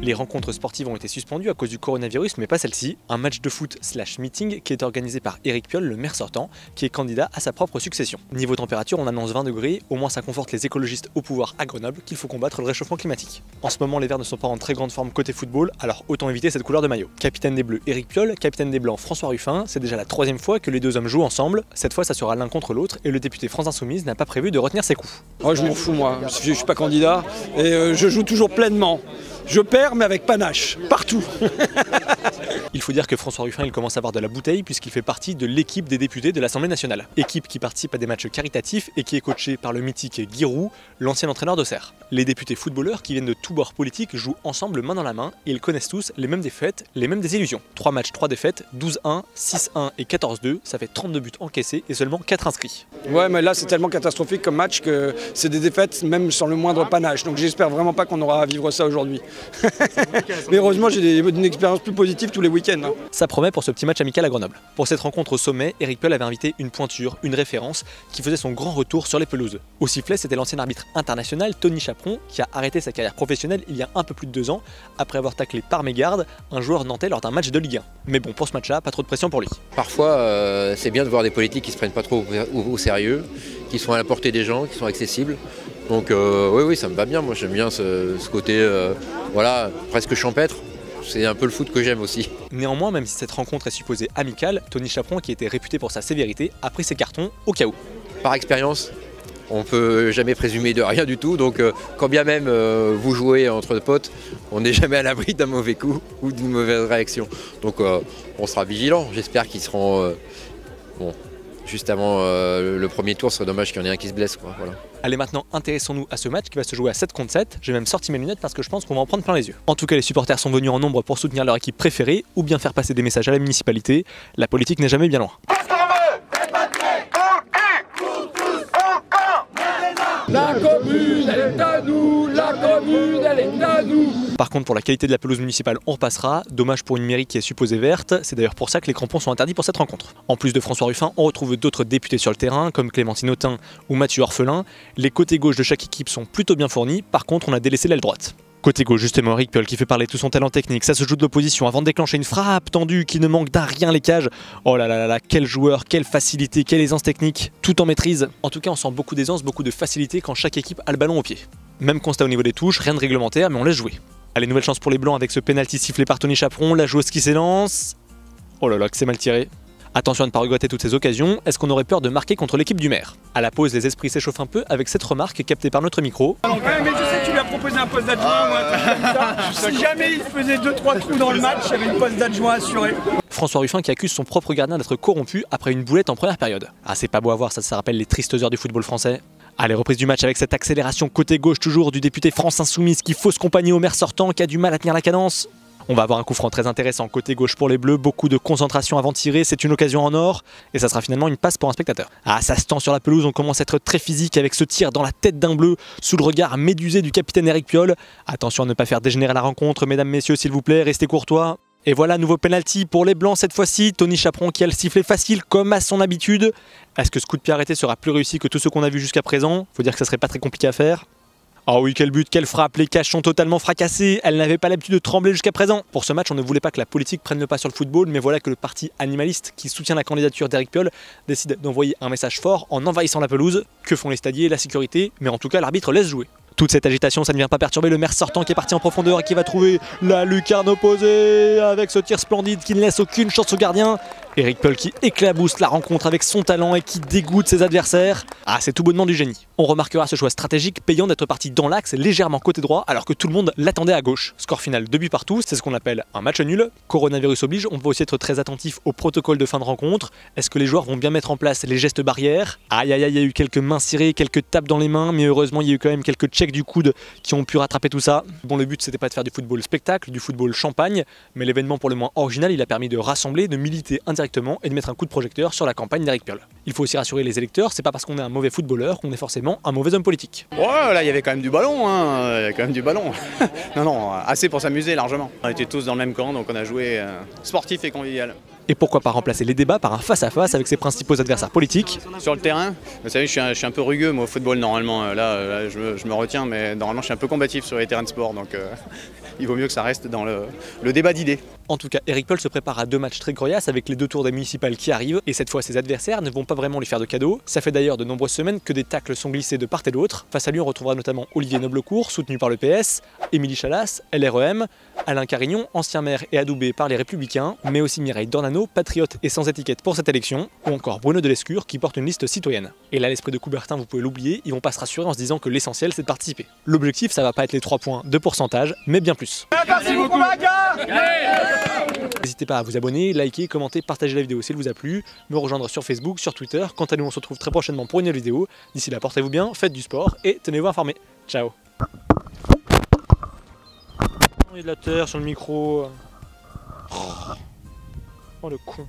Les rencontres sportives ont été suspendues à cause du coronavirus, mais pas celle-ci. Un match de foot/meeting qui est organisé par Éric Piolle, le maire sortant, qui est candidat à sa propre succession. Niveau température, on annonce 20 degrés, au moins ça conforte les écologistes au pouvoir à Grenoble qu'il faut combattre le réchauffement climatique. En ce moment, les Verts ne sont pas en très grande forme côté football, alors autant éviter cette couleur de maillot. Capitaine des Bleus, Éric Piolle, capitaine des Blancs, François Ruffin, c'est déjà la 3e fois que les deux hommes jouent ensemble. Cette fois, ça sera l'un contre l'autre et le député France Insoumise n'a pas prévu de retenir ses coups. Oh, je m'en fous moi, je suis pas candidat et je joue toujours pleinement. Je perds mais avec panache, partout. Il faut dire que François Ruffin il commence à avoir de la bouteille puisqu'il fait partie de l'équipe des députés de l'Assemblée nationale. Équipe qui participe à des matchs caritatifs et qui est coachée par le mythique Guy Roux, l'ancien entraîneur d'Auxerre. Les députés footballeurs qui viennent de tous bords politiques jouent ensemble main dans la main et ils connaissent tous les mêmes défaites, les mêmes désillusions. 3 matchs, 3 défaites, 12-1, 6-1 et 14-2, ça fait 32 buts encaissés et seulement 4 inscrits. Ouais mais là c'est tellement catastrophique comme match que c'est des défaites même sans le moindre panache, donc j'espère vraiment pas qu'on aura à vivre ça aujourd'hui. Mais heureusement j'ai une expérience plus positive tous les week-ends. Hein. Ça promet pour ce petit match amical à Grenoble. Pour cette rencontre au sommet, Éric Piolle avait invité une pointure, une référence, qui faisait son grand retour sur les pelouses. Au sifflet, c'était l'ancien arbitre international Tony Chaperon qui a arrêté sa carrière professionnelle il y a un peu plus de 2 ans, après avoir taclé par mégarde un joueur nantais lors d'un match de Ligue 1. Mais bon, pour ce match-là, pas trop de pression pour lui. Parfois, c'est bien de voir des politiques qui se prennent pas trop au sérieux, qui sont à la portée des gens, qui sont accessibles. Donc oui, ça me va bien. Moi, j'aime bien ce côté, voilà, presque champêtre. C'est un peu le foot que j'aime aussi. Néanmoins, même si cette rencontre est supposée amicale, Tony Chaperon, qui était réputé pour sa sévérité, a pris ses cartons au cas où. Par expérience, on ne peut jamais présumer de rien du tout. Donc quand bien même vous jouez entre potes, on n'est jamais à l'abri d'un mauvais coup ou d'une mauvaise réaction. Donc on sera vigilant. J'espère qu'ils seront... bon. Juste avant le premier tour, ce serait dommage qu'il y en ait un qui se blesse, quoi. Voilà. Allez, maintenant, intéressons-nous à ce match qui va se jouer à 7 contre 7. J'ai même sorti mes lunettes parce que je pense qu'on va en prendre plein les yeux. En tout cas, les supporters sont venus en nombre pour soutenir leur équipe préférée ou bien faire passer des messages à la municipalité. La politique n'est jamais bien loin. La commune, elle est à nous, la commune, elle est à nous. Par contre, pour la qualité de la pelouse municipale, on repassera. Dommage pour une mairie qui est supposée verte. C'est d'ailleurs pour ça que les crampons sont interdits pour cette rencontre. En plus de François Ruffin, on retrouve d'autres députés sur le terrain, comme Clémentine Autain ou Mathieu Orphelin. Les côtés gauche de chaque équipe sont plutôt bien fournis. Par contre, on a délaissé l'aile droite. Côté gauche, justement, Éric Piolle qui fait parler tout son talent technique, ça se joue de l'opposition avant de déclencher une frappe tendue qui ne manque d'un rien les cages. Oh là là là, quel joueur, quelle facilité, quelle aisance technique, tout en maîtrise. En tout cas, on sent beaucoup d'aisance, beaucoup de facilité quand chaque équipe a le ballon au pied. Même constat au niveau des touches, rien de réglementaire, mais on laisse jouer. Allez, nouvelle chance pour les Blancs avec ce pénalty sifflé par Tony Chaperon, la joueuse qui s'élance. Oh là là, que c'est mal tiré. Attention à ne pas regretter toutes ces occasions, est-ce qu'on aurait peur de marquer contre l'équipe du maire? À la pause, les esprits s'échauffent un peu avec cette remarque captée par notre micro. Ouais, mais je sais que tu lui as proposé un poste d'adjoint ou un truc comme ça. Si jamais il faisait 2-3 trous dans le match, il y avait une poste d'adjoint assuré. François Ruffin qui accuse son propre gardien d'être corrompu après une boulette en première période. Ah, c'est pas beau à voir, ça rappelle les tristes heures du football français. Allez, reprise du match avec cette accélération côté gauche toujours du député France Insoumise qui fausse compagnie au maire sortant qui a du mal à tenir la cadence. On va avoir un coup franc très intéressant côté gauche pour les Bleus, beaucoup de concentration avant de tirer, c'est une occasion en or et ça sera finalement une passe pour un spectateur. Ah, ça se tend sur la pelouse, on commence à être très physique avec ce tir dans la tête d'un bleu sous le regard médusé du capitaine Éric Piolle. Attention à ne pas faire dégénérer la rencontre, mesdames, messieurs, s'il vous plaît, restez courtois. Et voilà, nouveau penalty pour les Blancs cette fois-ci, Tony Chaperon qui a le sifflet facile comme à son habitude. Est-ce que ce coup de pied arrêté sera plus réussi que tout ce qu'on a vu jusqu'à présent? Faut dire que ça serait pas très compliqué à faire. Oh oui, quel but, quelle frappe, les cages sont totalement fracassées, elles n'avaient pas l'habitude de trembler jusqu'à présent. Pour ce match, on ne voulait pas que la politique prenne le pas sur le football, mais voilà que le parti animaliste qui soutient la candidature d'Éric Piolle décide d'envoyer un message fort en envahissant la pelouse. Que font les stadiers, la sécurité, mais en tout cas l'arbitre laisse jouer. Toute cette agitation, ça ne vient pas perturber le maire sortant qui est parti en profondeur et qui va trouver la lucarne opposée avec ce tir splendide qui ne laisse aucune chance au gardien. Éric Piolle qui éclabousse la rencontre avec son talent et qui dégoûte ses adversaires. Ah, c'est tout bonnement du génie. On remarquera ce choix stratégique payant d'être parti dans l'axe légèrement côté droit alors que tout le monde l'attendait à gauche. Score final 2 buts partout, c'est ce qu'on appelle un match nul. Coronavirus oblige, on peut aussi être très attentif au protocole de fin de rencontre. Est-ce que les joueurs vont bien mettre en place les gestes barrières? Aïe aïe aïe, il y a eu quelques mains cirées, quelques tapes dans les mains, mais heureusement il y a eu quand même quelques checks du coude qui ont pu rattraper tout ça. Bon, le but c'était pas de faire du football spectacle, du football champagne, mais l'événement pour le moins original, il a permis de rassembler, de militer indirectement et de mettre un coup de projecteur sur la campagne d'Éric Piolle. Il faut aussi rassurer les électeurs, c'est pas parce qu'on est un mauvais footballeur qu'on est forcément un mauvais homme politique. Ouais, là il y avait quand même du ballon, hein. Il y avait quand même du ballon. Non, assez pour s'amuser largement. On était tous dans le même camp, donc on a joué sportif et convivial. Et pourquoi pas remplacer les débats par un face-à-face avec ses principaux adversaires politiques. Sur le terrain, vous savez, je suis un peu rugueux moi au football normalement. Là, je me retiens, mais normalement je suis un peu combatif sur les terrains de sport, donc il vaut mieux que ça reste dans le débat d'idées. En tout cas, Eric Paul se prépare à 2 matchs très coriaces avec les 2 tours des municipales qui arrivent, et cette fois ses adversaires ne vont pas vraiment lui faire de cadeaux. Ça fait d'ailleurs de nombreuses semaines que des tacles sont glissés de part et d'autre. Face à lui, on retrouvera notamment Olivier Noblecourt, soutenu par le PS, Émilie Chalas, LREM, Alain Carignon, ancien maire et adoubé par les Républicains, mais aussi Mireille Dornano, patriote et sans étiquette pour cette élection, ou encore Bruno Delescure qui porte une liste citoyenne. Et là, l'esprit de Coubertin, vous pouvez l'oublier, ils vont pas se rassurer en se disant que l'essentiel c'est de participer. L'objectif, ça va pas être les 3 points de pourcentage, mais bien plus. Merci beaucoup, N'hésitez pas à vous abonner, liker, commenter, partager la vidéo si elle vous a plu, me rejoindre sur Facebook, sur Twitter. Quant à nous, on se retrouve très prochainement pour une nouvelle vidéo. D'ici là, portez-vous bien, faites du sport et tenez-vous informés. Ciao. Il y a de la terre sur le micro. Oh le con.